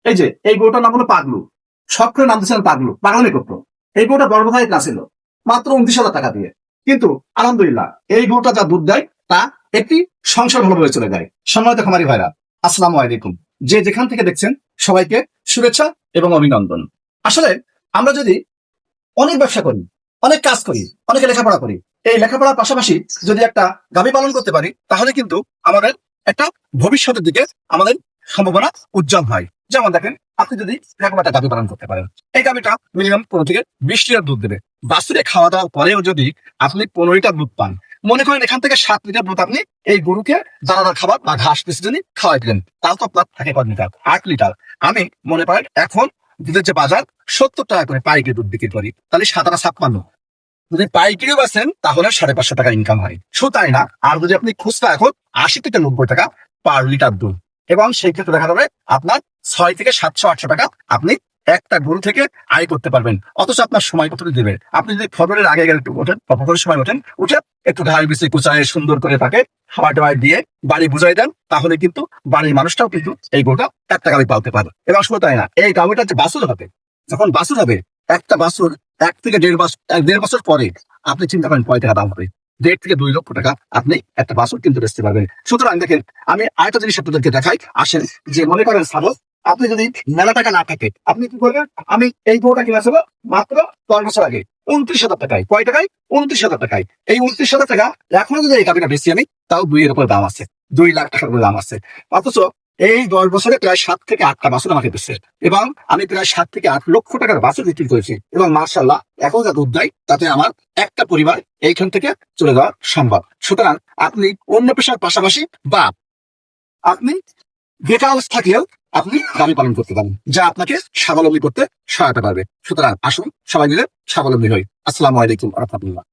এই যে এই গরুটার নাম হলো পাগলু, শখ করে নাম দিয়েছিলেন পাগলু, পাগলামি করতো। এই গরুটা গর্ভধারিত না ছিল মাত্র 29,000 টাকা দিয়ে, কিন্তু আলহামদুলিল্লাহ এই গরুটা যা দুধ দেয় তা একটি সংসার ভালোভাবে চলে যায়। সম্মানিত খামারি ভাইরা, আসসালামু আলাইকুম। যে যেখান থেকে দেখছেন সবাইকে শুভেচ্ছা এবং অভিনন্দন। আসলে আমরা যদি অনেক ব্যবসা করি, অনেক কাজ করি, অনেকে লেখাপড়া করি, এই লেখাপড়ার পাশাপাশি যদি একটা গাভী পালন করতে পারি, তাহলে কিন্তু আমাদের একটা ভবিষ্যতের দিকে আমাদের সম্ভাবনা উজ্জ্বল হয়। যেমন দেখেন, আপনি যদি এরকম একটা গাভী পালন করতে পারেন, এই গাভীটা মিনিমাম 15 থেকে 20 লিটার দুধ দেবে। বাছুরে খাওয়া দাওয়ার পরেও যদি আপনি 15 লিটার দুধ পান, মনে করেন এখান থেকে 7 লিটার দুধ আপনি এই গরুকে দানাদার খাবার বা ঘাস কিছু যদি খাওয়াই দিলেন, তাও তো আপনার থাকে কয় লিটার? 8 লিটার। আমি মনে করেন এখন দুধের যে বাজার 70 টাকা করে পাইকারি দুধ বিক্রি করি, তাহলে 57। যদি পাইকারিও বেচেন তাহলে 550 টাকা ইনকাম হয়। শুধু তাই না, আর যদি আপনি খুচরা এখন 80 থেকে 90 টাকা পার লিটার দুধ, এবং সেই ক্ষেত্রে দেখা যাবে আপনার 6 থেকে 700-800 টাকা আপনি একটা গরু থেকে আয় করতে পারবেন। অথচ আপনার সময় কত দেবে? আপনি যদি ফজরের আগে গেলে একটু ওঠেন বা ফজরের সময় ওঠেন, উঠে একটু ঘাস বিছে কুচায় সুন্দর করে তাকে খাবার টাবার দিয়ে বাড়ি বুঝাই দেন, তাহলে কিন্তু বাড়ির মানুষটাও কিন্তু এই গরুটা একটা গাভী পালতে পারবে। এবং শুধু তাই না, এই গাভীটা যে বাছুর হবে, যখন বাছুর হবে, একটা বাছুর 1 থেকে 1.5 বছর পরে আপনি চিন্তা করেন কয় টাকা দাম হবে। 1.5 থেকে 2 লক্ষ টাকা আপনি একটা বাছুর কিন্তু বেচতে পারবেন। সুতরাং দেখেন, আমি আরেকটা জিনিস আপনাদেরকে দেখাই। আসেন, যে মনে করেন সাপোজ আপনি যদি মেলা টাকা না থাকে, আপনি কি করবেন? আমি এই গরুটা কিনা ছিল মাত্র 10 বছর আগে 29,000 টাকায়। কয় টাকায়? 29,000 টাকায়। এই 29,000 টাকা এখনো যদি এই গাভিটা বেশি আমি, তাও 2 এর উপর দাম আছে, 2 লাখ টাকার উপর দাম আছে। অথচ এই 10 বছরে প্রায় 7 থেকে 8টা বাছুর আমাকে দিচ্ছে, এবং আমি প্রায় 7 থেকে 8 লক্ষ টাকার বাছুর বিক্রি করেছি। এবং মার্শাল্লাহ এখন যা দুধ দেয়, তাতে আমার একটা পরিবার এইখান থেকে চলে যাওয়া সম্ভব। সুতরাং আপনি অন্য পেশার পাশাপাশি বা আপনি বেকার অবস্থা থাকলেও আপনি গাভী পালন করতে পারেন, যা আপনাকে স্বাবলম্বী করতে সহায়তা করবে। সুতরাং আসুন সবাই মিলে স্বাবলম্বী হই। আসসালামু আলাইকুম ওয়া রাহমাতুল্লাহ।